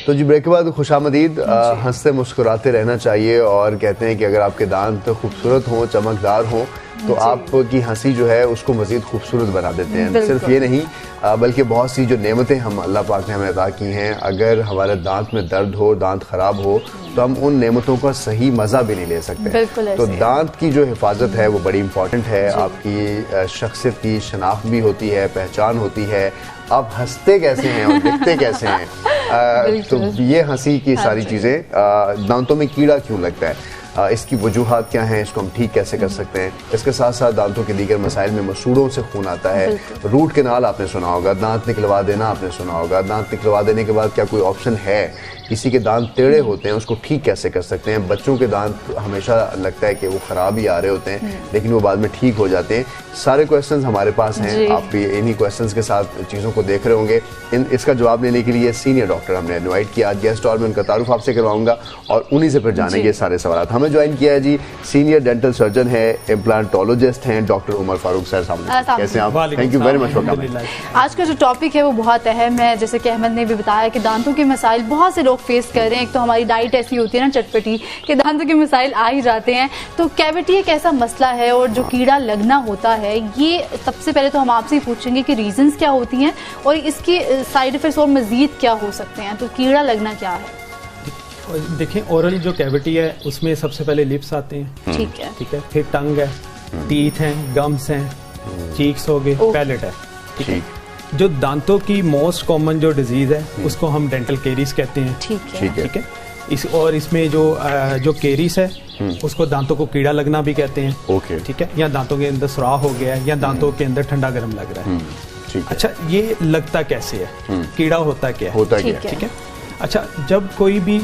तो जी ब्रेक के बाद खुशामदीद। हंसते मुस्कुराते रहना चाहिए और कहते हैं कि अगर आपके दांत खूबसूरत हों, चमकदार हों, तो आपकी हंसी जो है उसको मजीद खूबसूरत बना देते हैं। सिर्फ ये नहीं बल्कि बहुत सी जो नेमतें हम अल्लाह पाक ने हमें अता की हैं, अगर हमारे दांत में दर्द हो, दांत खराब हो, तो हम उन नेमतों का सही मज़ा भी नहीं ले सकते। तो दांत की जो हिफाजत है वो बड़ी इंपॉर्टेंट है। आपकी शख्सियत की शनाख्त भी होती है, पहचान होती है, आप हंसते कैसे हैं और दिखते कैसे हैं। तो ये हंसी की सारी चीज़ें। दांतों में कीड़ा क्यों लगता है, इसकी वजूहात क्या हैं, इसको हम ठीक कैसे कर सकते हैं। इसके साथ साथ दांतों के दीगर मसाइल में मसूड़ों से खून आता है, रूट कैनाल आपने सुना होगा, दांत निकलवा देना आपने सुना होगा। दांत निकलवा देने के बाद क्या कोई ऑप्शन है? किसी के दांत टेढ़े होते हैं, उसको ठीक कैसे कर सकते हैं। बच्चों के दांत हमेशा लगता है कि वो ख़राब ही आ रहे होते हैं, लेकिन वो बाद में ठीक हो जाते हैं। सारे क्वेश्चंस हमारे पास हैं, आप भी इन्हीं क्वेश्चंस के साथ चीज़ों को देख रहे होंगे। इसका जवाब लेने के लिए सीनियर डॉक्टर हमने इनवाइट किया आज गेस्ट, और मैं उनका तारुफ आपसे करवाऊंगा और उन्हीं से फिर जानेंगे सारे सवाल। हमें ज्वाइन किया है जी सीनियर डेंटल सर्जन है, इम्प्लांटोलॉजिस्ट हैं डॉक्टर उमर फारूक सर। सामने कैसे आप? Thank you very much for coming. आज का जो टॉपिक है वो बहुत अहम है। जैसे कि अहमद ने भी बताया कि दांतों के मसाइल बहुत से लोग फेस कर रहे हैं। एक तो हमारी डाइट ऐसी होती है ना चटपटी, कि दांतों के मसाइल आ ही जाते हैं। तो कैविटी एक ऐसा मसला है, और जो कीड़ा लगना होता है, ये सबसे पहले तो हम आपसे ही पूछेंगे कि रीजंस क्या होती हैं और इसके साइड इफेक्ट्स और मजीद क्या हो सकते हैं। तो कीड़ा लगना क्या है? देखिए, ओरल जो कैविटी है उसमें सबसे पहले लिप्स आते हैं, ठीक है, फिर टंग है, टीथ हैं, गम्स हैं, चीक्स हो गए, पैलेट है, ठीक है। जो दांतों की मोस्ट कॉमन जो डिजीज है उसको हम डेंटल केरीज कहते हैं, ठीक है। और इसमें जो केरीज है उसको दांतों को कीड़ा लगना भी कहते हैं, ठीक है, या दांतों के अंदर सुराख हो गया है, या दांतों के अंदर ठंडा गर्म लग रहा है। अच्छा, ये लगता कैसे है, कीड़ा होता क्या है, ठीक है। अच्छा, जब कोई भी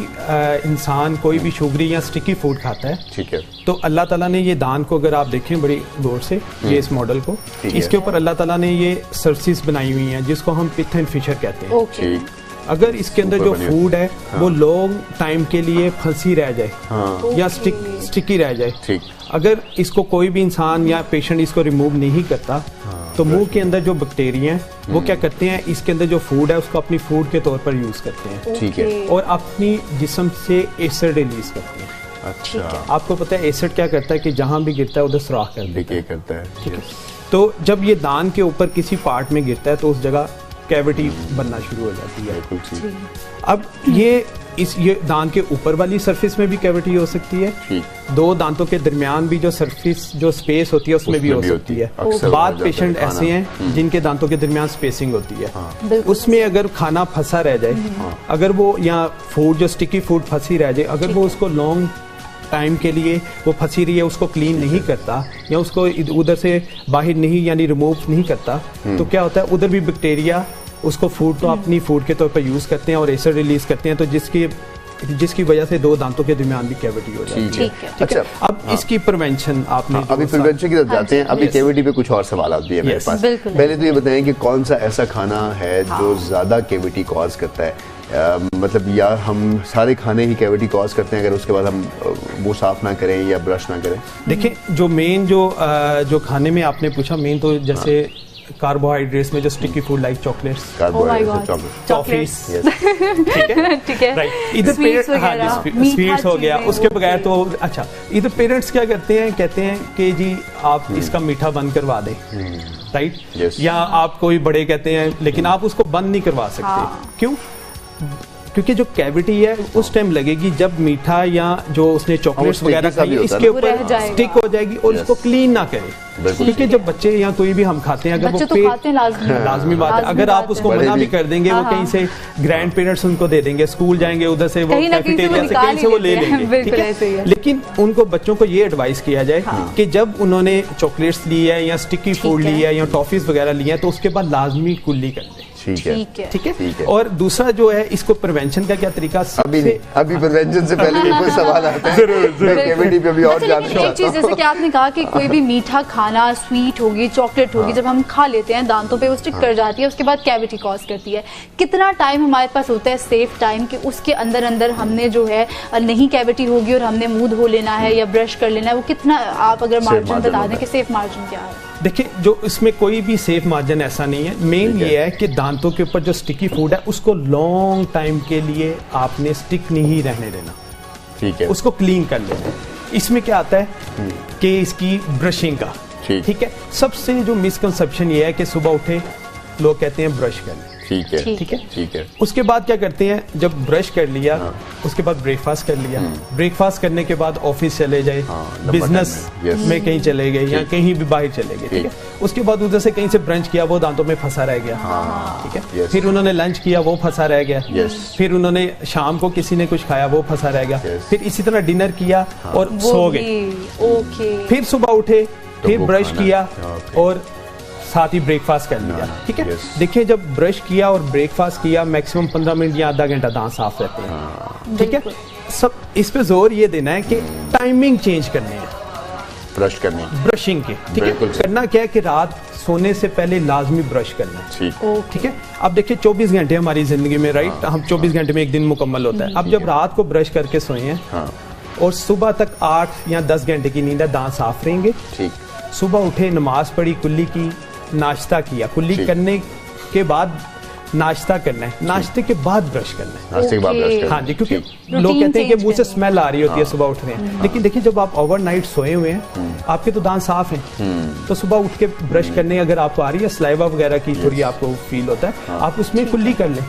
इंसान कोई भी शुगरी या स्टिकी फूड खाता है, ठीक है, तो अल्लाह ताला ने ये दान को अगर आप देखें बड़ी गौर से, ये इस मॉडल को, इसके ऊपर अल्लाह ताला ने ये सर्फेस बनाई हुई है जिसको हम पिथ एंड फिशर कहते हैं। अगर इसके अंदर जो फूड है वो लॉन्ग टाइम के लिए फंसी रह जाए या स्टिकी रह जाए, अगर इसको कोई भी इंसान या पेशेंट इसको रिमूव नहीं करता, तो मुंह के अंदर जो बैक्टीरिया हैं वो क्या करते हैं, इसके अंदर जो फूड है उसको अपनी फूड के तौर पर यूज करते हैं, ठीक है, और अपनी जिस्म से एसिड रिलीज करते हैं। अच्छा, आपको पता है एसिड क्या करता है कि जहां भी गिरता है उधर सुराख करता है, ठीक है। तो जब ये दान के ऊपर किसी पार्ट में गिरता है तो उस जगह कैविटी बनना शुरू हो जाती है। अब ये दांत के ऊपर वाली सरफेस में भी कैविटी हो सकती है, दो दांतों के दरमियान भी जो सरफेस जो स्पेस होती है उसमें भी हो सकती है। बाद पेशेंट ऐसे हैं जिनके दांतों के दरमियान स्पेसिंग होती है, उसमें अगर खाना फंसा रह जाए, अगर वो या फूड जो स्टिकी फूड फंसी रह जाए, अगर वो उसको लॉन्ग टाइम के लिए वो फंसी रही है, उसको क्लीन नहीं करता या उसको उधर से बाहर नहीं यानी रिमूव नहीं करता, तो क्या होता है उधर भी बैक्टीरिया उसको फूड को अपनी फूड के तौर पर यूज करते हैं और एसिड रिलीज करते हैं, तो जिसकी वजह से दो दांतों के दरमियान भी कैविटी हो जाती है। अच्छा, अब इसकी प्रिवेंशन आपने अभी प्रिवेंशन की तरफ जाते हैं। अभी कैविटी पे कुछ और सवाल भी है मेरे पास। पहले तो ये बताएं कि कौन सा ऐसा खाना है जो ज्यादा कैविटी कॉज करता है, मतलब या हम सारे खाने ही कैविटी कॉज करते हैं अगर उसके बाद हम मुंह साफ ना करें या ब्रश ना करें? देखिए, जो मेन जो खाने में आपने पूछा, मेन तो जैसे कार्बोहाइड्रेट्स में जो sticky food like chocolates, toffees, ठीक है, राइट, इधर स्वीट्स हो गया, उसके बगैर तो अच्छा, इधर पेरेंट्स क्या करते हैं, कहते हैं कि जी आप इसका मीठा बंद करवा दें, राइट, या आप कोई बड़े कहते हैं लेकिन आप उसको बंद नहीं करवा सकते। क्यों? क्योंकि जो कैविटी है उस टाइम लगेगी जब मीठा या जो उसने चॉकलेट्स वगैरह खाई इसके ऊपर स्टिक हो जाएगी और उसको क्लीन ना करे। क्योंकि जब बच्चे या कोई भी हम खाते हैं, अगर वो लाजमी बात है, अगर आप उसको मना भी कर देंगे, वो कहीं से ग्रैंड पेरेंट्स उनको दे देंगे, स्कूल जाएंगे उधर से वो कैफेटेरिया से कहीं से वो ले लेंगे, ठीक है। लेकिन उनको बच्चों को ये एडवाइस किया जाए कि जब उन्होंने चॉकलेट्स ली है या स्टिकी फूड ली है या टॉफीज वगैरह ली है तो उसके बाद लाजमी कुल्ली कर दें, ठीक है। और दूसरा जो है, इसको प्रिवेंशन का क्या तरीका? अभी प्रिवेंशन से पहले भी कोई सवाल आता है, कैविटी पे भी और जानना चाहता हूं। जैसे कि आपने कहा कि कोई भी मीठा खाना, स्वीट होगी, चॉकलेट होगी, जब हम खा लेते हैं दांतों पे वो स्टिक कर जाती है, उसके बाद कैविटी कॉज करती है। कितना टाइम हमारे पास होता है सेफ टाइम कि उसके अंदर हमने जो है नहीं कैविटी होगी और हमने मुंह धो लेना है या ब्रश कर लेना है, वो कितना आप अगर मार्जिन बता दें कि सेफ मार्जिन क्या है? देखिए जो इसमें कोई भी सेफ मार्जिन ऐसा नहीं है। मेन ये है कि दांतों के ऊपर जो स्टिकी फूड है उसको लॉन्ग टाइम के लिए आपने स्टिक नहीं रहने देना, ठीक है, उसको क्लीन कर लेना। इसमें क्या आता है कि इसकी ब्रशिंग का, ठीक है, सबसे जो मिसकंसेप्शन ये है कि सुबह उठे लोग कहते हैं ब्रश कर लें, ठीक है, ठीक है, ठीक है। उसके बाद क्या करते हैं, जब ब्रश कर लिया उसके बाद ब्रेकफास्ट कर लिया, ब्रेकफास्ट करने के बाद ऑफिस चले जाए, बिजनेस में कहीं चले गए या कहीं भी बाहर चले गए, ठीक है, उसके बाद उधर से कहीं से ब्रंच किया वो दांतों में फंसा रह गया, ठीक है, फिर उन्होंने लंच किया वो फंसा रह गया, फिर उन्होंने शाम को किसी ने कुछ खाया वो फंसा रह गया, फिर इसी तरह डिनर किया और सो गए, फिर सुबह उठे फिर ब्रश किया और साथ ही ब्रेकफास्ट कर लिया, ठीक है। देखिए जब ब्रश किया और ब्रेकफास्ट किया मैक्सिमम 15 मिनट या आधा घंटा दांत साफ रहते हैं, ठीक है। सब इस पे जोर ये देना है कि टाइमिंग चेंज करनी है ब्रश करने, ब्रशिंग के, ठीक है। करना क्या है कि रात सोने से पहले लाजमी ब्रश करना है, ठीक है। अब देखिए 24 घंटे हमारी जिंदगी में, राइट, हम 24 घंटे में एक दिन मुकम्मल होता है। अब जब रात को ब्रश करके सोए हैं और सुबह तक 8 या 10 घंटे की नींद है, दांत साफ रहेंगे, ठीक। सुबह उठे, नमाज पढ़ी, कुल्ली की, नाश्ता किया, कुल्ली करने के बाद नाश्ता करना है, नाश्ते के बाद ब्रश करना है, नाश्ते के बाद ब्रश करना है। हाँ जी, क्योंकि लोग कहते हैं कि मुंह से स्मेल आ रही होती है सुबह उठने, लेकिन देखिए जब आप ओवरनाइट सोए हुए हैं आपके तो दांत साफ हैं, तो सुबह उठ के ब्रश करने अगर आपको आ रही है सलाइवा वगैरह की थोड़ी आपको फील होता है, आप उसमें कुल्ली कर लें,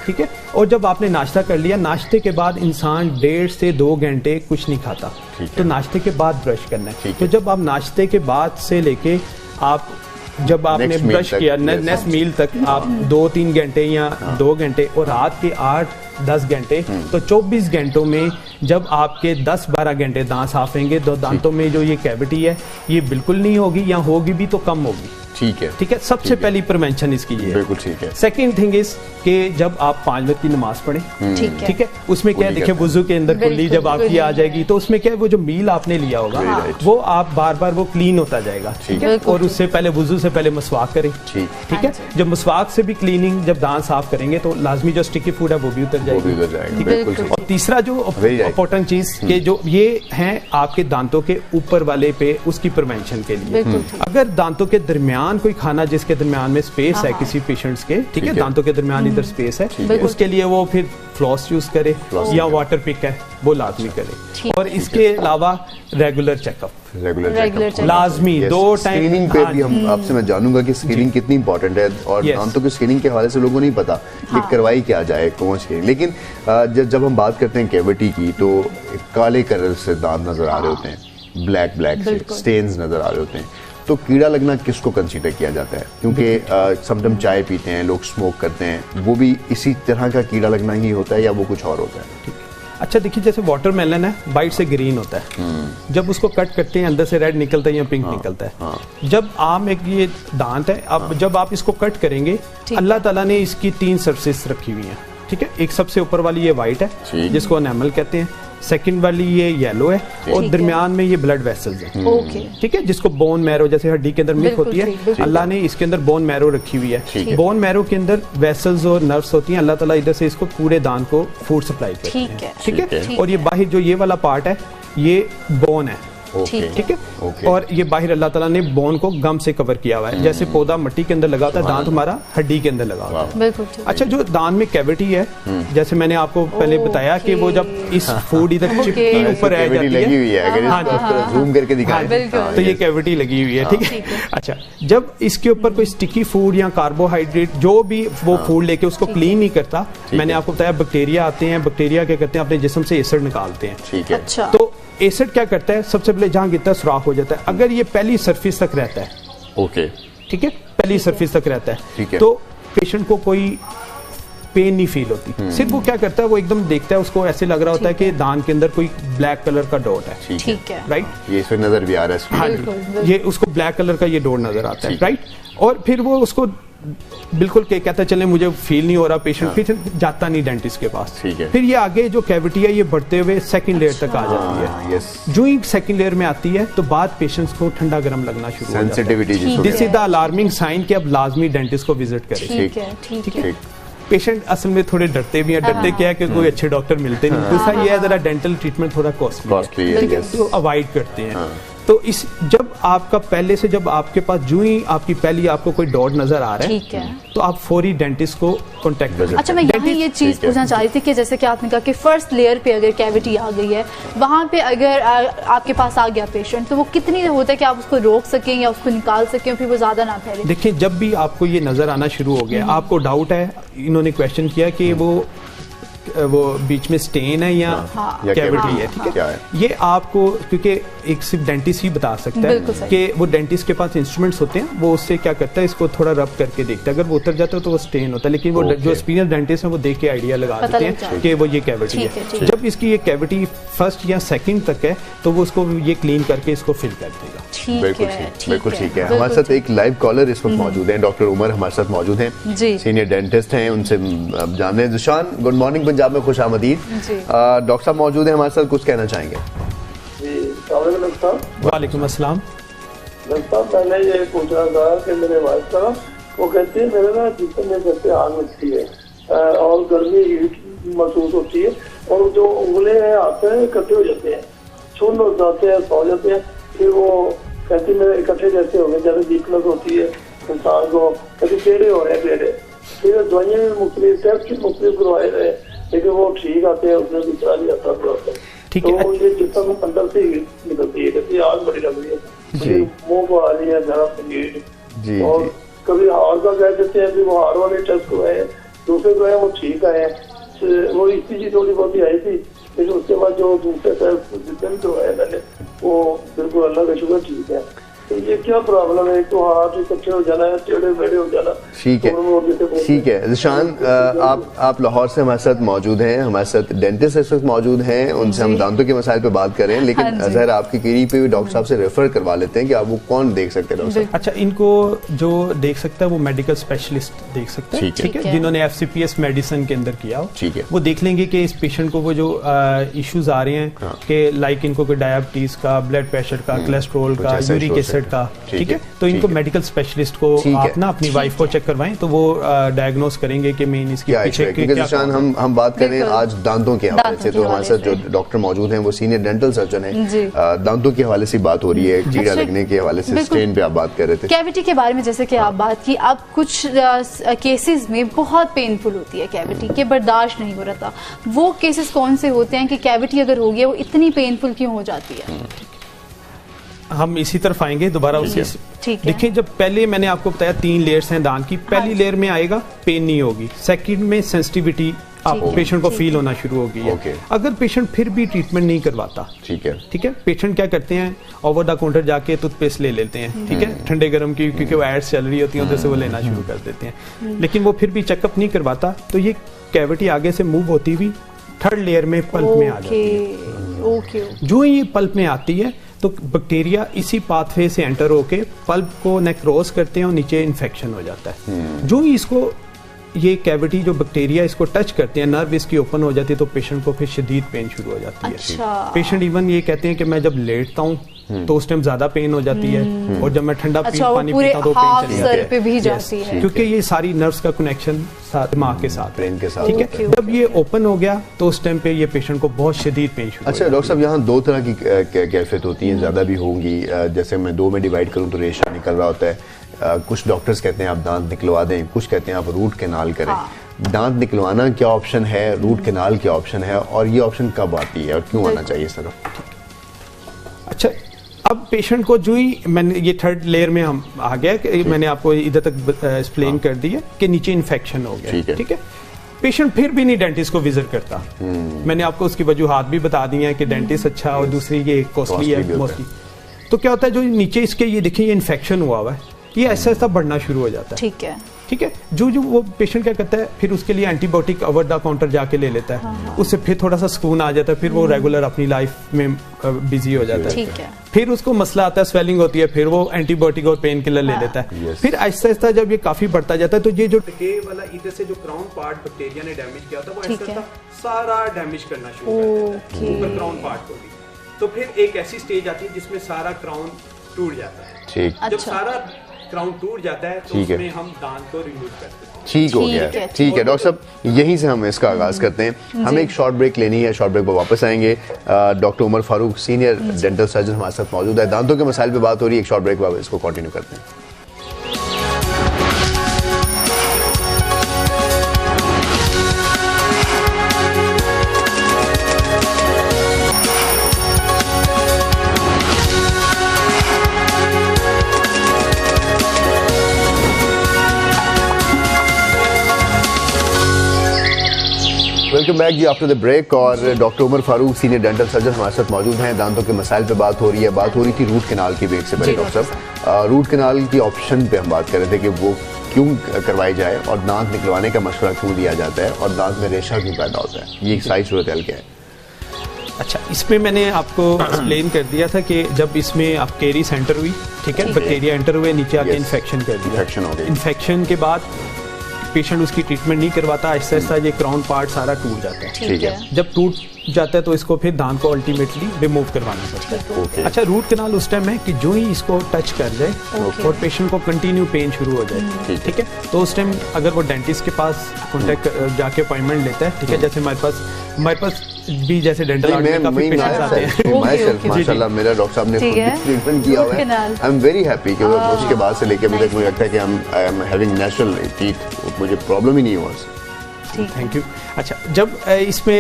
ठीक है। और जब आपने नाश्ता कर लिया, नाश्ते के बाद इंसान 1.5 से 2 घंटे कुछ नहीं खाता, तो नाश्ते के बाद ब्रश करना है। तो जब आप नाश्ते के बाद से लेके आप जब आपने ब्रश किया नेक्स्ट मील तक आप 2-3 घंटे या 2 घंटे और रात के 8-10 घंटे, तो 24 घंटों में जब आपके 10-12 घंटे दांत साफ रहेंगे तो दांतों में जो ये कैविटी है ये बिल्कुल नहीं होगी, या होगी भी तो कम होगी, ठीक है, ठीक है। सबसे पहली प्रिवेंशन इसकी ये है, बिल्कुल ठीक है। सेकंड थिंग इज कि जब आप 5 वक्त की नमाज पढ़ें, ठीक है, उसमें क्या है, देखिए वुजू के अंदर कुल्ली जब आपकी आ जाएगी तो उसमें क्या है, वो जो मील आपने लिया होगा वो आप बार बार वो क्लीन होता जाएगा, ठीक है। और उससे पहले वुजू से पहले मसवाक करें, ठीक है। जब मसवाक से भी क्लीनिंग, जब दांत साफ करेंगे तो लाजमी जो स्टिकी फूड है वो भी उतर जाएगी। और तीसरा जो इम्पोर्टेंट चीज के जो ये है आपके दांतों के ऊपर वाले पे, उसकी प्रिवेंशन के लिए अगर दांतों के दरमियान कोई खाना जिसके दरमियान में स्पेस है किसी पेशेंट्स के, ठीक है, दांतों के दरमियान इधर स्पेस है, उसके लिए वो फिर फ्लॉस यूज करे या वाटर पिक है वो लाजमी करे। और इसके अलावा रेगुलर चेकअप लाजमी 2 टाइम स्क्रीनिंग पे भी हम आपसे मैं जानूंगा कि स्क्रीनिंग कितनी इंपॉर्टेंट है, और दांतों की स्क्रीनिंग के हवाले से लोगों को नहीं पता कि करवाई क्या जाए, कौन स्क्रीनिंग। लेकिन जब हम बात करते हैं कैविटी की तो काले कलर से दांत नजर आ रहे होते हैं, ब्लैक से स्टेन्स नजर आ रहे होते हैं, तो कीड़ा लगना किसको कंसीडर किया जाता है? क्योंकि समटाइम चाय पीते हैं लोग, स्मोक करते हैं, वो भी इसी तरह का कीड़ा लगना ही होता है या वो कुछ और होता है? अच्छा देखिए, जैसे वाटरमेलन है, बाइट से ग्रीन होता है, जब उसको कट करते हैं अंदर से रेड निकलता है या पिंक निकलता है। जब आम एक ये दांत है, अब जब आप इसको कट करेंगे, अल्लाह ताला ने इसकी 3 सरफेस रखी हुई है, ठीक है। एक सबसे ऊपर वाली ये वाइट है जिसको एनामल कहते हैं, सेकंड वाली ये येलो है, और दरमियान में ये ब्लड वेसल्स हैं, ठीक है, जिसको बोन मैरो, जैसे हड्डी के अंदर मिल्क होती है, अल्लाह ने इसके अंदर बोन मैरो रखी हुई है। बोन मैरो के अंदर वेसल्स और नर्व्स होती हैं, अल्लाह ताला इधर से इसको पूरे दांत को फूड सप्लाई करते हैं, ठीक है। और ये बाहर जो ये वाला पार्ट है ये बोन है, ठीक है। और ये बाहर अल्लाह ताला ने बोन को गम से कवर किया हुआ है, जैसे पौधा मिट्टी के अंदर लगा होता है, दांत हमारा हड्डी के अंदर लगा होता है। अच्छा, जो दांत में कैविटी है, जैसे मैंने आपको पहले बताया कि वो जब इस फूड इधर चिप के ऊपर रह जाती है, जूम करके दिखाएं तो ये कैविटी लगी हुई है, ठीक है। अच्छा, जब इसके ऊपर कोई स्टिकी फूड या कार्बोहाइड्रेट जो भी वो फूड लेके उसको क्लीन नहीं करता, मैंने आपको बताया बैक्टीरिया आते हैं, बैक्टीरिया क्या करते हैं, अपने जिस्म से एसिड निकालते हैं, ठीक है। तो एसिड क्या करता है, सबसे पहले जहां गिरता है सुराख हो जाता है। अगर ये पहली सरफेस तक रहता है, ओके, ठीक है, पहली सरफेस तक रहता है, तो पेशेंट को कोई पेन नहीं फील होती। सिर्फ वो क्या करता है, वो एकदम देखता है, उसको ऐसे लग रहा होता है कि दांत के अंदर कोई ब्लैक कलर का डॉट है, ठीक है, राइट, ये इसमें नजर भी आ रहा है, हाँ, ये उसको ब्लैक कलर का ये डॉट नजर आता है, राइट। और फिर वो उसको बिल्कुल कहता है चले मुझे फील नहीं हो रहा, पेशेंट फिर जाता नहीं डेंटिस्ट के पास, ठीक है। फिर ये आगे जो कैविटी है ये बढ़ते हुए सेकंड लेयर तक आ जाती है, जो ही सेकंड लेयर में आती है तो बाद पेशेंट्स को ठंडा गर्म लगना शुरू हो जाता है। This is the alarming sign कि अब लाजमी डेंटिस्ट को विजिट करें, ठीक है। पेशेंट असल में थोड़े डरते भी हैं, डरते क्या है कि कोई अच्छे डॉक्टर मिलते नहीं। दूसरा ये है जरा डेंटल ट्रीटमेंट थोड़ा कॉस्टली है, तो अवॉइड करते हैं। तो इस जब आपका पहले से जब आपके पास जो ही आपकी पहली आपको कोई डॉट नजर आ रहा है, ठीक है, तो आप फौरी डेंटिस्ट को कांटेक्ट कर सकते हैं। अच्छा, मैं यहाँ ये चीज पूछना चाह रही थी कि जैसे कि आपने कहा कि फर्स्ट लेयर पे अगर कैविटी आ गई है, वहां पे अगर आपके पास आ गया पेशेंट, तो वो कितनी होता है कि आप उसको रोक सकें या उसको निकाल सकें फिर वो ज्यादा ना फैले? देखिए, जब भी आपको ये नजर आना शुरू हो गया, आपको डाउट है, इन्होंने क्वेश्चन किया कि वो बीच में स्टेन है या कैविटी है, ठीक है, ये आपको क्योंकि एक सिर्फ डेंटिस्ट ही बता सकता है कि वो डेंटिस्ट के पास इंस्ट्रूमेंट्स होते हैं, वो उससे क्या करता है, इसको थोड़ा रब करके देखता है, अगर वो उतर जाता है तो वो स्टेन होता है, लेकिन वो जो एक्सपीरियंस डेंटिस्ट है वो देख के आइडिया लगा देते हैं कि वो ये कैविटी है। जब इसकी ये कैविटी फर्स्ट या सेकंड तक है तो वो उसको ये क्लीन करके इसको फिल कर देगा। बिल्कुल ठीक है। हमारे साथ एक लाइव कॉलर इस वक्त मौजूद हैं, डॉक्टर उमर हमारे साथ मौजूद हैं, सीनियर डेंटिस्ट हैं, उनसे जान रहे हैं। ज़िशान, गुड मॉर्निंग, पंजाब में खुश आमदीद। डॉक्टर साहब मौजूद हैं हमारे साथ, कुछ कहना चाहेंगे? वालेकुम अस्सलाम। डॉक्टर साहब, मैंने ये पूछना था कि मेरे वाइफ का वो कहती है मेरे ना जिससे मेरे घर पे आग लगती है और गर्मी महसूस होती है और जो उंगले हैं हाथ हैं इकट्ठे हो जाते हैं, सुन्न हो जाते हैं, सो जाते हैं, फिर वो कहती मेरे इकट्ठे जैसे हो गए, जैसे वीकनेस होती है इंसान को, कहती टेढ़े हो रहे हैं टेढ़े। फिर दवाइयाँ भी मुख्तलिफ टेस्ट मुख्तलिफ करवाए रहे, लेकिन वो ठीक आते हैं, उसमें दूसरा नहीं आता प्रॉब्लम। तो ये जितना अंदर से निकलती है, कहती आग बड़ी लग रही है, मुँह को आ रही है, जरा पनीर, और कभी हार का कह देते हैं, फिर वो हार वाले टेस्ट करवाए, दूसरे जो है वो ठीक आए, वो इसी चीज थोड़ी बहुत आई थी, लेकिन उसके बाद जो दूसरे टेस्ट जितने जो है मैंने वो बिल्कुल अल्लाह का शुक्र ठीक है। तो ये क्या प्रॉब्लम है? तो हाथ इकट्ठे हो जाना है, टेढ़े बेढ़े हो जाना। ठीक है, ठीक है। ज़िशान, आप लाहौर से हमारे साथ मौजूद हैं, हमारे साथ डेंटिस्ट इस वक्त मौजूद हैं, उनसे हम दांतों के मसाइल पे बात करें, लेकिन ज़हर आपकी क्लिनिक पे भी डॉक्टर साहब से रेफर करवा लेते हैं कि आप वो कौन देख सकते हैं डॉक्टर साहब? अच्छा, इनको जो देख सकता है वो मेडिकल स्पेशलिस्ट देख सकते हैं, ठीक है, जिन्होंने FCPS मेडिसिन के अंदर किया हो, ठीक है, वो देख लेंगे कि इस पेशेंट को वो जो इश्यूज आ रहे हैं कि लाइक इनको कोई डायबिटीज का, ब्लड प्रेशर का, कोलेस्ट्रॉल का, यूरिक एसिड का, ठीक है, तो इनको मेडिकल स्पेशलिस्ट को आप ना अपनी वाइफ को चेक करवाएं, तो वो डायग्नोस करेंगे कि मेन इसकी पीछे क्या। हम बात करें आज दांतों के हवाले से, तो हमारे साथ जो डॉक्टर मौजूद हैं वो सीनियर डेंटल सर्जन हैं, दांतों के हवाले से बात हो रही है, कीड़ा लगने के हवाले से, स्ट्रेन पे आप बात कर रहे थे, कैविटी के बारे में जैसे कि आप बात की। अब कुछ केसेस में बहुत पेनफुल होती है कैविटी, के बर्दाश्त नहीं हो रहा था, वो केसेस कौन से होते हैं कि कैविटी अगर हो गई वो इतनी पेनफुल क्यों हो जाती है? हम इसी तरफ आएंगे दोबारा उसी। देखिए, जब पहले मैंने आपको बताया 3 लेयर्स हैं दांत की, पहली लेयर में आएगा पेन नहीं होगी, सेकंड में सेंसिटिविटी पेशेंट को फील होना शुरू हो गई है। अगर पेशेंट फिर भी ट्रीटमेंट नहीं करवाता, ठीक है, पेशेंट क्या करते हैं, ओवर द काउंटर जाके टूथपेस्ट ले लेते हैं, ठीक है, ठंडे गर्म की, क्योंकि वो एड्स चल रही होती है, उधर से वो लेना शुरू कर देते हैं, लेकिन वो फिर भी चेकअप नहीं करवाता, तो ये कैविटी आगे से मूव होती हुई थर्ड लेयर में पल्प में आ जाती है। जो ये पल्प में आती है तो बैक्टीरिया इसी पाथवे से एंटर होके पल्प को नेक्रोज करते हैं और नीचे इन्फेक्शन हो जाता है। जो ही इसको ये कैविटी जो बैक्टीरिया इसको टच करते हैं, नर्व इसकी ओपन हो जाती है, तो पेशेंट को फिर शदीद पेन शुरू हो जाती है। अच्छा। पेशेंट इवन ये कहते हैं कि मैं जब लेटता हूँ तो उस टाइम ज्यादा पेन हो जाती है, और जब मैं ठंडा पानी पीता हूँ तो पेन चली जाती है, क्योंकि ये सारी नर्व्स का कनेक्शन दिमाग के साथ, ब्रेन के साथ, ठीक है। जब ये ओपन हो गया तो उस टाइम पे ये पेशेंट को बहुत शदीद पेन शुरू। अच्छा डॉक्टर साहब, यहाँ 2 तरह की कैफियत होती है, ज्यादा भी होंगी, जैसे मैं 2 में डिवाइड करूँ तो रेशा निकल रहा होता है, कुछ डॉक्टर्स कहते हैं आप दांत निकलवा दें, कुछ कहते हैं आप रूट कैनाल करें। दांत निकलवाना क्या ऑप्शन है, रूट कैनाल क्या ऑप्शन है, और ये ऑप्शन कब आती है और क्यों आना चाहिए इस तरफ? अच्छा, अब पेशेंट को जो ही मैंने ये थर्ड लेयर में हम आ गया कि मैंने आपको इधर तक एक्सप्लेन कर दिया कि नीचे इन्फेक्शन हो गया, ठीक है, पेशेंट फिर भी नहीं डेंटिस्ट को विजिट करता। मैंने आपको उसकी वजूहात भी बता दी है कि डेंटिस्ट अच्छा और दूसरी ये कॉस्टली है मोस्टली। तो क्या होता है, जो नीचे इसके ये देखिए ये इन्फेक्शन हुआ हुआ है, ये ऐसा ऐसा बढ़ना शुरू हो जाता है, ठीक है, ठीक है। जो वो पेशेंट क्या करता है, फिर उसके लिए एंटीबायोटिक ओवर द काउंटर जाके ले लेता है, उससे फिर थोड़ा सा सुकून आ जाता है, फिर वो रेगुलर अपनी लाइफ में बिजी हो जाता है, ठीक है। फिर उसको मसला आता है, स्वेलिंग होती है, फिर वो एंटीबायोटिक और पेन किलर ले लेता है। फिर आहिस्ता आहिस्ता जब ये काफी बढ़ता जाता है, तो ये जो डके वाला इधर से जो क्राउन पार्ट बैक्टीरिया ने डैमेज किया था, वो आहिस्ता सारा डैमेज करना शुरू कर देता है ऊपर क्राउन पार्ट को भी। तो फिर एक ऐसी स्टेज आती है जिसमें सारा क्राउन टूट जाता है। जब सारा क्राउन टूट जाता है तो उसमें हम दांत को रिमूव करते हैं। ठीक हो गया, ठीक है डॉक्टर साहब, यहीं से हम इसका आगाज करते हैं। हमें एक शॉर्ट ब्रेक लेनी है, शॉर्ट ब्रेक पर वापस आएंगे। Doctor Umar Farooq senior dental surgeon हमारे साथ मौजूद है। दांतों के मसाइल पे बात हो रही है, एक शॉर्ट ब्रेक पर इसको कंटिन्यू करते हैं। Welcome back ji after the break. और doctor Umar Farooq senior dental surgeon हमारे साथ मौजूद हैं। दांतों के मसाइल पे बात हो रही है। बात हो रही थी रूट कैनाल की ब्रेक से पहले डॉक्टर साहब। रूट कैनाल की ऑप्शन पे हम बात कर रहे थे कि वो क्यों करवाई जाए और दांत निकलवाने का मशवरा क्यों दिया जाता है और दांत में रेशा क्यों पैदा होता है, ये सारी सूरत हाल क्या है? अच्छा, इसमें मैंने आपको एक्सप्लेन कर दिया था कि जब इसमें आप केरीस एंटर हुई, ठीक है, बैक्टीरिया एंटर हुए, नीचे आके इन्फेक्शन कर दिया। इन्फेक्शन हो गई। इन्फेक्शन के बाद पेशेंट उसकी ट्रीटमेंट नहीं करवाता, आहिस्ता आहिस्ता ये क्राउन पार्ट सारा टूट जाता है। ठीक है। जब टूट जाता है तो इसको फिर दांत को अल्टीमेटली रिमूव करवाना पड़ता है। Okay. अच्छा, रूट कैनाल उस टाइम है कि जो ही इसको टच कर जाए और पेशेंट को कंटिन्यू पेन शुरू हो जाए, ठीक है, तो उस टाइम अगर वो डेंटिस्ट के पास कॉन्टेक्ट जाके अपॉइंटमेंट लेता है, ठीक है, जैसे हमारे पास भी जैसे डेंटल आर्ट में काफी पेशेंट्स आते हैं। माशाल्लाह मेरा डॉक्टर साहब ने ट्रीटमेंट किया हुआ है। आई एम वेरी हैप्पी कि उसके बाद से लेके अभी तक मुझे लगता है कि I am having natural teeth, मुझे प्रॉब्लम ही नहीं हुआ। Thank you. अच्छा, जब इसमें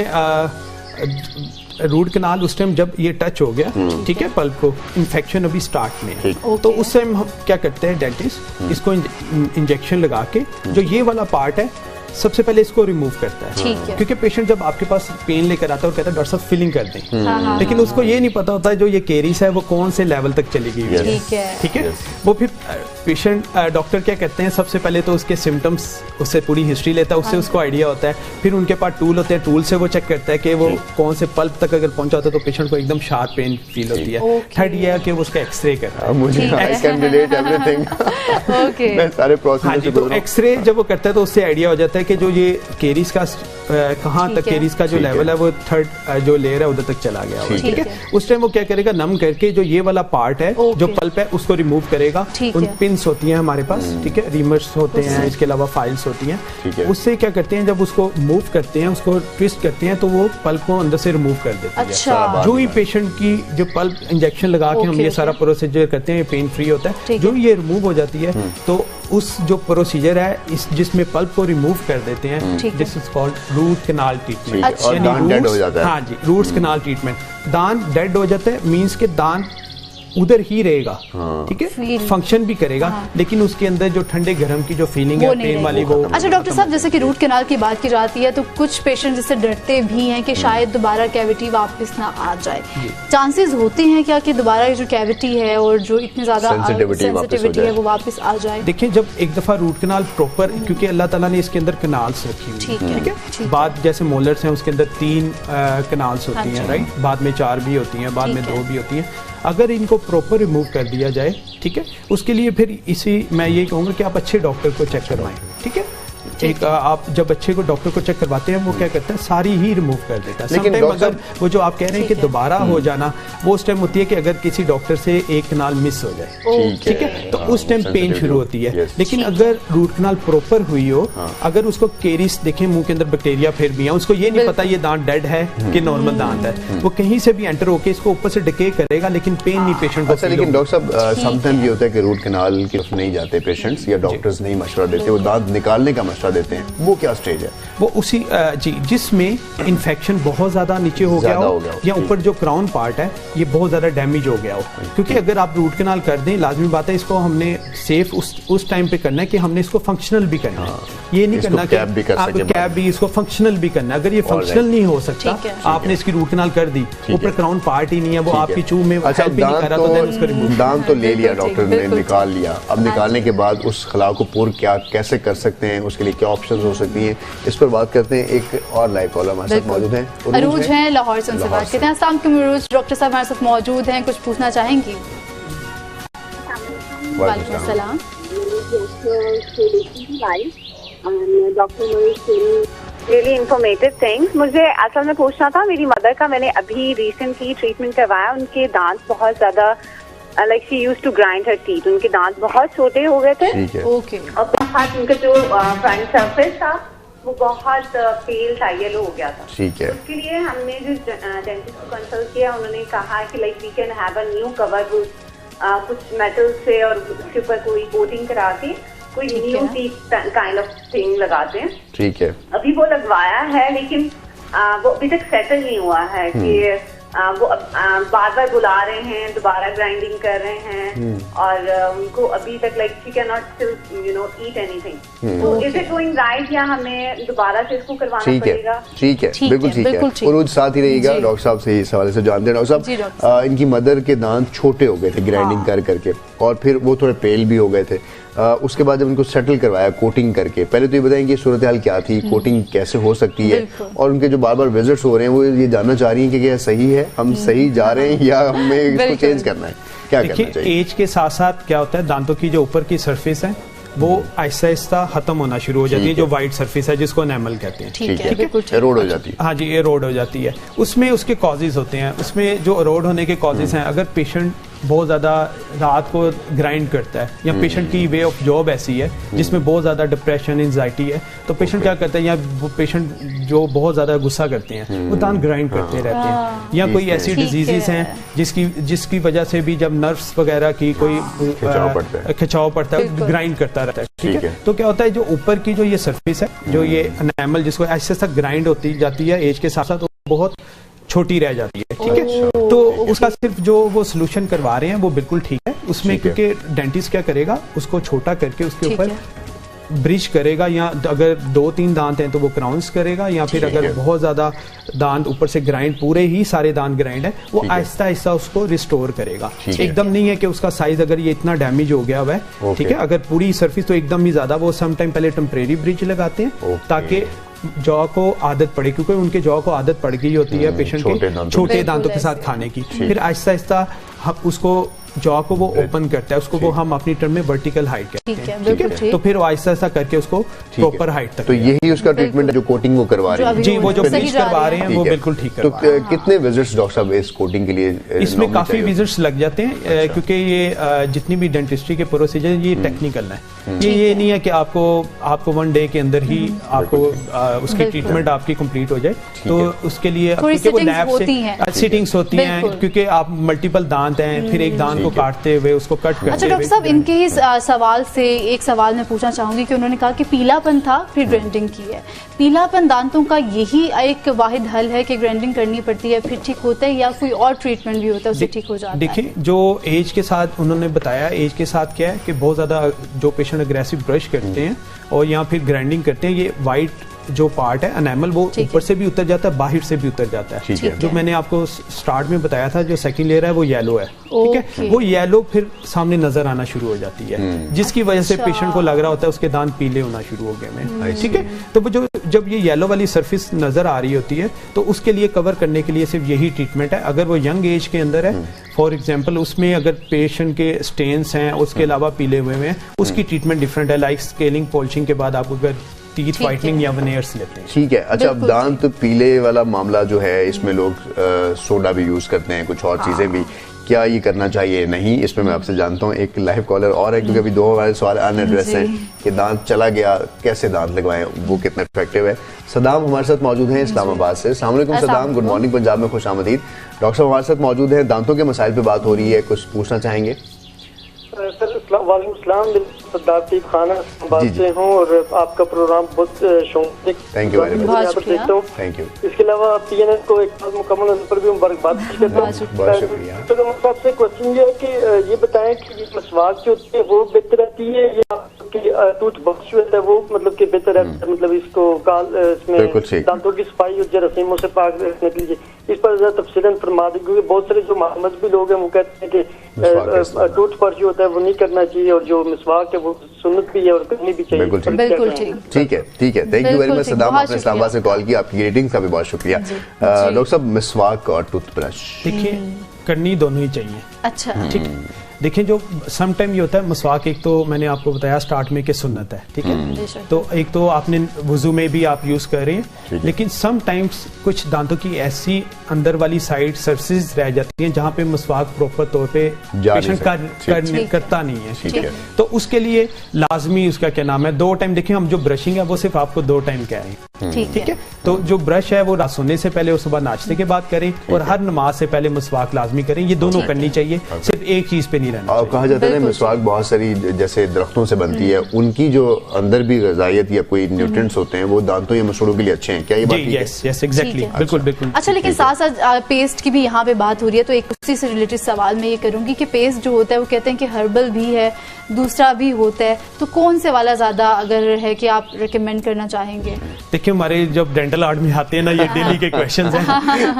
रूट कैनाल उस टाइम जब ये टच हो गया, ठीक है, पल्प को, इन्फेक्शन अभी स्टार्ट में है, तो उस टाइम हम क्या करते हैं, डेंटिस्ट इसको इंजेक्शन लगा के जो ये वाला पार्ट है सबसे पहले इसको रिमूव करता है, क्योंकि पेशेंट जब आपके पास पेन लेकर आता है और कहता है डॉक्टर साहब फिलिंग कर दें, लेकिन उसको ये नहीं पता होता है जो ये केरीस है वो कौन से लेवल तक चली गई है, ठीक है। वो फिर पेशेंट डॉक्टर क्या कहते हैं, सबसे पहले तो उसके सिम्टम्स, उससे पूरी हिस्ट्री लेता है, उससे उसको आइडिया होता है, फिर उनके पास टूल होते हैं, टूल से वो चेक करता है कि वो कौन से पल्प तक अगर पहुंचा होता है तो पेशेंट को एकदम शार्प पेन फील होती है। थर्ड ये है कि वो उसका एक्सरे करता है। मुझे आई कैन रिलेट एवरीथिंग। मैं सारे प्रोसेस से तो एक्सरे जब वो करता है तो उससे आइडिया हो जाता है कि जो ये केरीस का कहाँ तक केरीस का जो लेवल है वो थर्ड जो लेयर है उधर तक चला गया, ठीक है। उस टाइम वो क्या करेगा, नम करके जो ये वाला पार्ट है जो पल्प है उसको रिमूव करेगा। उन पिन्स होती हैं हमारे पास, ठीक है, रीमर्स होते हैं, इसके अलावा फाइल्स होती हैं, उससे क्या करते हैं, जब उसको मूव करते हैं, उसको ट्विस्ट करते हैं तो वो पल्प को अंदर से रिमूव कर देते हैं। जो ही पेशेंट की जो पल्प इंजेक्शन लगा के हम ये सारा प्रोसीजर करते हैं, पेन फ्री होता है, जो ये रिमूव हो जाती है तो उस जो प्रोसीजर है इस जिसमें पल्प को रिमूव कर देते हैं, this is called root canal treatment. और दांत डेड हो जाता है। हाँ जी, रूट कैनाल ट्रीटमेंट। दांत डेड हो जाता है मींस के दांत उधर ही रहेगा, ठीक है, फंक्शन भी करेगा, लेकिन उसके अंदर जो ठंडे गर्म की जो फीलिंग है पेन वाली वो। अच्छा डॉक्टर साहब, जैसे कि रूट कैनाल की बात की जाती है तो कुछ पेशेंट जिससे डरते भी हैं कि शायद दोबारा कैविटी वापस ना आ जाए, चांसेस होते हैं क्या कि दोबारा जो कैविटी है और जो इतनी ज्यादा सेंसिटिविटी है वो वापस आ जाए? देखिए, जब एक दफा रूट कैनाल प्रॉपर, क्योंकि अल्लाह ताला ने इसके अंदर कैनाल्स रखी हुई, ठीक है, बाद जैसे मोलर्स हैं उसके अंदर 3 कैनाल्स होती हैं, राइट, बाद में 4 भी होती हैं, बाद में 2 भी होती हैं। अगर इनको प्रॉपर रिमूव कर दिया जाए, ठीक है, उसके लिए फिर इसी मैं ये कहूँगा कि आप अच्छे डॉक्टर को चेक करवाएं, ठीक है। एक आप जब अच्छे को डॉक्टर को चेक करवाते हैं वो क्या करते हैं, सारी ही रिमूव कर देता है। लेकिन अगर वो जो आप कह रहे हैं कि दोबारा हो जाना, वो उस टाइम होती है कि अगर किसी डॉक्टर से एक कैनाल मिस हो जाए, ठीक है, तो उस टाइम पेन शुरू होती है। लेकिन अगर रूट कैनाल प्रॉपर हुई हो, अगर उसको केरीस देखें, मुंह के अंदर बैक्टीरिया फिर भी है, उसको ये नहीं पता ये दांत डेड है कि नॉर्मल दांत है, वो कहीं से भी एंटर होके इसको ऊपर से डिके करेगा, लेकिन पेन नहीं पेशेंट को। अच्छा, लेकिन डॉक्टर साहब समटाइम ये होता है कि रूट कैनाल की तरफ नहीं जाते पेशेंट्स, या डॉक्टर्स नहीं मशवरा देते, वो दांत निकालने का मशवरा देते हैं, वो क्या स्टेज है? वो उसी जी जिसमें इन्फेक्शन बहुत ज्यादा नीचे हो गया हो या ऊपर जो क्राउन पार्ट है ये बहुत ज्यादा डैमेज हो गया हो, क्योंकि अगर आप रूट कैनाल कर दें, लाजमी बात है इसको हमने सेफ उस टाइम पे करना है कि हमने इसको फंक्शनल भी करना है, ये नहीं करना कि आप कैप भी इसको फंक्शनल भी करना है। अगर ये फंक्शनल नहीं हो सकता, आपने इसकी रूट कैनाल कर दी, ऊपर क्राउन पार्ट ही नहीं है, वो आपकी चूम में अच्छा दांत तो ले लिया डॉक्टर ने, निकाल लिया, अब निकालने के बाद उस खला को पूर क्या कैसे कर सकते हैं, उसके लिए क्या ऑप्शन हो सकती हैं, इस पर बात करते हैं। एक और लाइव कॉलर हमारे साथ मौजूद हैं, अरूज हैं लाहौर से, उनसे बात करते हैं। अस्सलाम वालेकुम अरूज, डॉक्टर साहब हमारे साथ मौजूद हैं, कुछ पूछना चाहेंगी? वालेकुम सलाम। Really informative things. मुझे असल में पूछना था, मेरी मदर का मैंने अभी रिसेंटली ट्रीटमेंट करवाया, उनके दांत बहुत ज़्यादा like she used to grind her teeth. उनके दांत बहुत छोटे हो गए थे। ओके। और बहुत उनका जो फ्रंट सरफेस था वो बहुत पेल था, येलो हो गया था। ठीक है। उसके लिए हमने जो डेंटिस्ट को कंसल्ट किया, उन्होंने कहा कि like we can have a new cover, कुछ मेटल से और उसके ऊपर कोई कोटिंग करा के कोई new teeth kind of thing लगाते हैं। ठीक है। अभी वो लगवाया है, लेकिन वो अभी तक सेटल नहीं हुआ है कि वो बार बार बुला रहे हैं, दोबारा ग्राइंडिंग कर रहे हैं और उनको अभी तक like she can not still you know eat anything. तो इज इट गोइंग राइट या हमें दोबारा से इसको करवाना पड़ेगा? ठीक है, बिल्कुल ठीक है। और साथ ही रहेगा डॉक्टर साहब से इस हवाले से जानते हैं। डॉक्टर साहब, इनकी मदर के दांत छोटे हो गए थे ग्राइंडिंग कर करके, और फिर वो थोड़े पेल भी हो गए थे। उसके बाद जब उनको सेटल करवाया कोटिंग करके, पहले तो ये बताएं कि सूरत हाल क्या थी, कोटिंग कैसे हो सकती है, और उनके जो बार बार विजिट्स हो रहे हैं वो ये जानना चाह रही हैं कि क्या सही है, हम सही जा रहे हैं या हमें इसको चेंज करना है, क्या करना चाहिए? एज के साथ साथ क्या होता है, दांतों की जो ऊपर की सरफेस है वो आहिस्ता आहिस्ता खत्म होना शुरू हो जाती है, जो वाइट सरफेस है जिसको एनामल कहते हैं। ठीक है, एरोड हो जाती है। हाँ जी, एरोड हो जाती है। उसमें उसके कॉजेज होते हैं, उसमें जो एरोड होने के कॉजेज हैं, अगर पेशेंट बहुत ज़्यादा रात को ग्राइंड करता है या पेशेंट की वे ऑफ जॉब ऐसी है जिसमें बहुत ज़्यादा डिप्रेशन, एंजाइटी है, तो पेशेंट क्या करता है, या वो पेशेंट जो बहुत ज़्यादा गुस्सा करते हैं वो दांत ग्राइंड करते रहते हैं, या कोई ऐसी डिजीजेस हैं जिसकी वजह से भी जब नर्व्स वगैरह की कोई खिंचाव पड़ता है, ग्राइंड करता रहता है। ठीक है। तो क्या होता है, जो ऊपर की जो ये सरफेस है, जो ये एनामल जिसको ऐसे तक ग्राइंड होती जाती है एज के साथ साथ, बहुत छोटी रह जाती है। ठीक है। तो उसका सिर्फ जो वो सोल्यूशन करवा रहे हैं वो बिल्कुल ठीक है उसमें, क्योंकि डेंटिस्ट क्या करेगा, उसको छोटा करके उसके ऊपर ब्रिज करेगा, या अगर 2-3 दांत हैं तो वो क्राउन्स करेगा, या फिर अगर बहुत ज्यादा दांत ऊपर से ग्राइंड, पूरे ही सारे दांत ग्राइंड है, वो आहिस्ता आहिस्ता उसको रिस्टोर करेगा। एकदम नहीं है कि उसका साइज अगर ये इतना डैमेज हो गया हुआ है, ठीक है, अगर पूरी सर्फिस तो एकदम ही ज्यादा, वो सम टाइम पहले टेम्परेरी ब्रिज लगाते हैं ताकि जॉ को आदत पड़े, क्योंकि उनके जॉ को आदत पड़ गई होती है पेशेंट के छोटे दांतों के साथ खाने की। फिर आहिस्ता आहिस्ता हम उसको जॉ को वो ओपन करता है, उसको वो हम अपनी टर्म में वर्टिकल हाइट कहते हैं। ठीक है। तो फिर आहिस्ता आहिस्ता करके उसको प्रॉपर हाइट तक, तो यही उसका ट्रीटमेंट है जो कोटिंग वो करवा रहे हैं। जी, वो जो ब्लीच करवा रहे हैं वो बिल्कुल ठीक है। तो कितने विजिट्स डॉक्टर साहब इस कोटिंग के लिए? इसमें काफी विजिट्स लग जाते हैं, क्योंकि ये जितनी भी डेंटिस्ट्री के प्रोसीजर ये टेक्निकल है। ये नहीं है कि आपको 1 डे के अंदर ही आपको उसकी ट्रीटमेंट आपकी कंप्लीट हो जाए, तो उसके लिए सिटिंग्स होती हैं, क्योंकि आप मल्टीपल दांत हैं, फिर एक दांत को काटते हुए उसको कट करते। अच्छा डॉक्टर साहब, इनके ही सवाल से एक सवाल मैं पूछना चाहूंगी कि उन्होंने कहा कि पीलापन था फिर ग्राइंडिंग की है, पीलापन दांतों का यही एक वाहिद हल है कि ग्राइंडिंग करनी पड़ती है फिर ठीक होता है, या कोई और ट्रीटमेंट भी होता है उससे ठीक हो जाता है? देखिए, जो एज के साथ उन्होंने बताया, एज के साथ क्या है कि बहुत ज्यादा जो पेशेंट अग्रेसिव ब्रश करते हैं और यहाँ फिर ग्राइंडिंग करते हैं, ये वाइट जो पार्ट है एनामल वो ऊपर से भी उतर जाता है, बाहर से भी उतर जाता है। जो मैंने आपको स्टार्ट में बताया था, जो सेकंड लेयर है वो येलो है। ठीक है। वो येलो फिर सामने नजर आना शुरू हो जाती है, जिसकी वजह से पेशेंट को लग रहा होता है उसके दांत पीले होना शुरू हो गए। ठीक है। तो जब ये येलो वाली सरफेस नजर आ रही होती है तो उसके लिए कवर करने के लिए सिर्फ यही ट्रीटमेंट है। अगर वो यंग एज के अंदर है, फॉर एग्जाम्पल, उसमें अगर पेशेंट के स्टेन्स हैं, उसके अलावा पीले हुए हैं, उसकी ट्रीटमेंट डिफरेंट है। लाइक स्केलिंग, पॉलिशिंग के बाद आप अगर टीथ व्हाइटनिंग या वेनेयर्स लेते हैं। ठीक है। अच्छा, अब दांत पीले वाला मामला जो है, इसमें लोग सोडा भी यूज करते हैं, कुछ और चीजें भी, क्या ये करना चाहिए? नहीं, इसमें मैं आपसे जानता हूँ। एक लाइव कॉलर और है, क्योंकि अभी 2 हमारे सवाल अनएड्रेस हैं कि दांत चला गया, कैसे दांत लगवाएं, वो कितना इफेक्टिव है। सदाम हमारे साथ मौजूद हैं इस्लामाबाद से। अस्सलाम वालेकुम सदाम, गुड मॉर्निंग, पंजाब में खुश आमदीद। डॉक्टर साहब हमारे साथ मौजूद हैं, दांतों के मसाइल पे बात हो रही है, कुछ पूछना चाहेंगे? सर वालेकुम सलाम, सरदार तीब खाना बात से हूँ और आपका प्रोग्राम बहुत शौक। Thank you very much. Thank you. इसके अलावा PNN को एक बार मुकम्मल होने पर भी मुबारकबाद करता हूँ। तो आपसे क्वेश्चन ये है कि ये बताएं कि ये मसवाक जो होती है वो बेहतर रहती है या टूथ ब्रश होता है वो मतलब कि बेहतर रहता है, मतलब इसको इसमें दांतों की सफाई और जरासीमों से पाक रखने के लिए, इस पर जरा तफसीलन फरमा दें, क्योंकि बहुत सारे जो मजहबी लोग हैं वो कहते हैं कि टूथ ब्रश जो होता है वो नहीं करना चाहिए और जो मिसवाक है वो सुन्नत भी है और करनी भी चाहिए। बिल्कुल ठीक है। Thank you very much Saddam, आपने इस्लामाबाद से कॉल किया, आपकी रेटिंग्स का भी बहुत शुक्रिया। डॉक्टर साहब, मिसवाक और टूथब्रश, देखिए करनी दोनों ही चाहिए। अच्छा, ठीक। देखिए जो सम टाइम ये होता है मसवाक, एक तो मैंने आपको बताया स्टार्ट में कि सुन्नत है, ठीक है, तो एक तो आपने वुजू में भी आप यूज कर रहे हैं, लेकिन सम टाइम्स कुछ दांतों की ऐसी अंदर वाली साइड सर्फेसिस रह जाती हैं जहाँ पे मसवाक प्रॉपर तौर पे पेशेंट करता नहीं है, ठीक है, तो उसके लिए लाजमी उसका क्या नाम है 2 टाइम। देखिए हम जो ब्रशिंग है वो सिर्फ आपको 2 टाइम कह रहे हैं, ठीक है, तो जो ब्रश है वो रात सोने से पहले और सुबह नाश्ते के बाद करें, और हर नमाज से पहले मसवाक लाजमी करें, ये दोनों करनी चाहिए, सिर्फ एक चीज पे नहीं रहना। और कहा जाता है ना मसवाक बहुत सारी जैसे दरख्तों से बनती है, उनकी जो अंदर भी ग़िज़ाइयत या कोई न्यूट्रिएंट्स होते हैं वो दांतों या मसूड़ों के लिए अच्छे हैं, क्या ये बात ठीक है? यस एग्जैक्टली, बिल्कुल बिल्कुल। अच्छा, लेकिन साथ साथ पेस्ट की भी यहाँ पे बात हो रही है, तो एक उसी से रिलेटेड सवाल मैं ये करूंगी कि पेस्ट जो होता है वो कहते हैं कि हर्बल भी है, दूसरा भी होता है, तो कौन से वाला ज्यादा अगर है कि आप रिकमेंड करना चाहेंगे? देखिए हमारे जब डेंटल आर्ट में आते हैं ना, ये डेली के क्वेश्चंस हैं,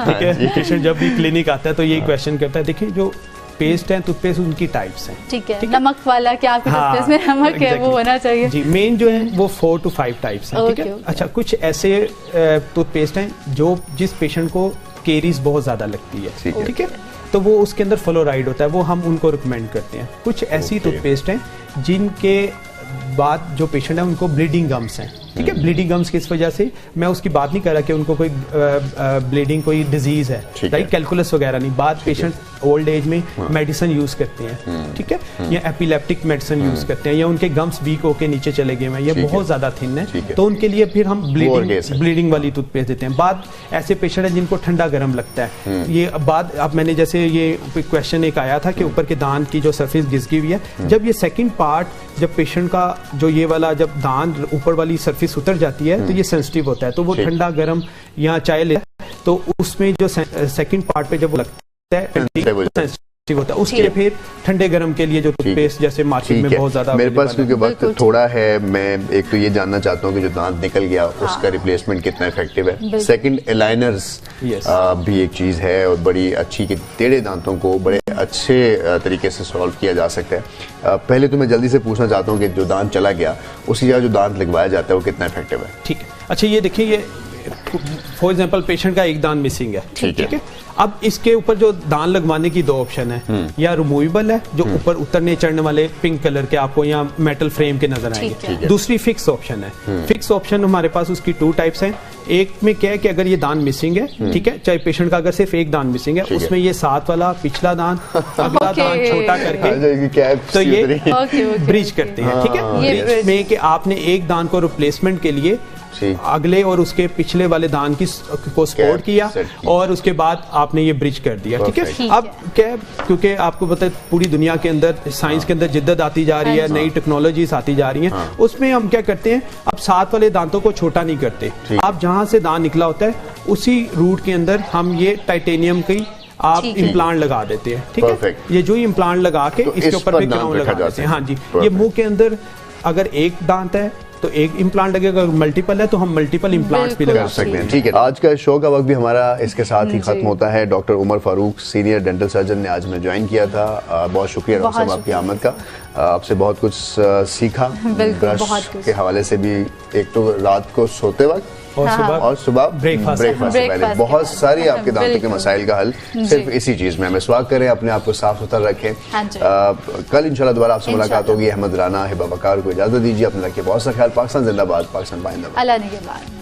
ठीक है, पेशेंट जब भी क्लिनिक आता है तो ये क्वेश्चन करता है। देखिए जो पेस्ट है, टूथपेस्ट उनकी टाइप्स हैं, ठीक है, नमक वाला क्या आपके टूथपेस्ट में नमक है वो होना चाहिए जी। मेन जो है वो 4 to 5 टाइप्स हैं, ठीक है। अच्छा, कुछ ऐसे टूथपेस्ट हैं जो जिस पेशेंट को केरीज बहुत ज्यादा लगती है, ठीक है, तो वो उसके अंदर फ्लोराइड होता है, वो हम उनको रिकमेंड करते हैं। कुछ ऐसी टूथपेस्ट हैं जिनके बाद जो पेशेंट है उनको ब्लीडिंग गम्स हैं, ठीक है, ब्लीडिंग गम्स किस वजह से, मैं उसकी बात नहीं कर रहा कि उनको कोई ब्लीडिंग कोई डिजीज है, राइट, कैलकुलस वगैरह नहीं, बाद पेशेंट ओल्ड एज में मेडिसिन यूज करते हैं, ठीक है, या एपिलेप्टिक मेडिसिन यूज करते हैं, या उनके गम्स वीक होके नीचे चले गए हैं, ये बहुत ज्यादा थिन है, तो उनके लिए फिर हम ब्लीडिंग वाली टूथपेस्ट देते हैं। बाद ऐसे पेशेंट है जिनको ठंडा गर्म लगता है, ये बाद अब मैंने जैसे ये क्वेश्चन एक आया था कि ऊपर के दांत की जो सरफेस घिसकी हुई है, जब ये सेकंड पार्ट जब पेशेंट का जो ये वाला जब दांत ऊपर वाली सरफेस उतर जाती है तो ये सेंसिटिव होता है, तो वो ठंडा गर्म या चाय ले तो उसमें जो सेकंड पार्ट पे जब वो लगता है सेंसिटिव होता है, उसके लिए फिर ठंडे गर्म के लिए जो टूथपेस्ट जैसे मार्केट में बहुत ज्यादा मेरे पास क्योंकि वक्त थोड़ा है, मैं एक तो ये जानना चाहता हूँ कि जो दांत निकल गया उसका रिप्लेसमेंट कितना इफेक्टिव है। सेकंड, एलाइनर्स भी एक चीज है और बड़ी अच्छी कि टेढ़े दांतों को बड़े अच्छे तरीके से सॉल्व किया जा सकता है। पहले तो मैं जल्दी से पूछना चाहता हूँ कि जो दांत चला गया उसकी जगह जो दांत लगवाया जाता है वो कितना इफेक्टिव है? ठीक है, अच्छा ये देखिए, ये फॉर एग्जांपल पेशेंट का एक दांत मिसिंग है, ठीक है, अब इसके ऊपर जो दांत लगवाने की 2 ऑप्शन है, या रिमूवेबल है जो ऊपर उतरने चढ़ने वाले पिंक कलर के आपको यहाँ मेटल फ्रेम के नजर आएंगे, दूसरी फिक्स ऑप्शन है। फिक्स ऑप्शन हमारे पास उसकी 2 टाइप्स हैं। एक में क्या है कि अगर ये दांत मिसिंग है, ठीक है, चाहे पेशेंट का अगर सिर्फ एक दांत मिसिंग है, उसमें ये साथ वाला पिछला दांत अगला दांत छोटा करके तो ये ब्रिज करते हैं, ठीक है, ब्रिज में कि आपने एक दांत को रिप्लेसमेंट के लिए अगले और उसके पिछले वाले दांत को सपोर्ट किया और उसके बाद आपने ये ब्रिज कर दिया, ठीक है। अब क्या, क्योंकि आपको पता है पूरी दुनिया के अंदर साइंस के अंदर जिद्दत आती जा रही है, नई टेक्नोलॉजीज आती जा रही हैं, उसमें हम क्या करते हैं, अब साथ वाले दांतों को छोटा नहीं करते, आप जहां से दांत निकला होता है उसी रूट के अंदर हम ये टाइटेनियम की आप इम्प्लांट लगा देते हैं, ठीक है, ये जो ही इम्प्लांट लगा के इसके ऊपर भी क्राउन लगा देते हैं। हाँ जी, ये मुंह के अंदर अगर एक दांत है तो एक इम्प्लांट लगेगा, अगर मल्टीपल है तो हम मल्टीपल इम्प्लांट्स भी लगा सकते हैं, ठीक है। आज का शो का वक्त भी हमारा इसके साथ ही खत्म होता है। Doctor Umar Farooq senior dental surgeon ने आज हमें ज्वाइन किया था, बहुत शुक्रिया डॉक्टर साहब आपकी आमद का, आपसे बहुत कुछ सीखा, ब्रश के हवाले से भी, एक तो रात को सोते वक्त और सुबह ब्रेकफास्ट से पहले, बहुत सारी आपके दांतों के मसाइल का हल सिर्फ इसी चीज में। हमें स्वागत करें, अपने आप को साफ सुथरा रखें। कल इंशाल्लाह दोबारा आपसे मुलाकात होगी। अहमद राना, हिबा वकार को इजाजत दीजिए, अपने रखिए बहुत सा ख्याल। पाकिस्तान जिंदाबाद, पाकिस्तान बाइंदाबाद। अल्लाह निगहबान।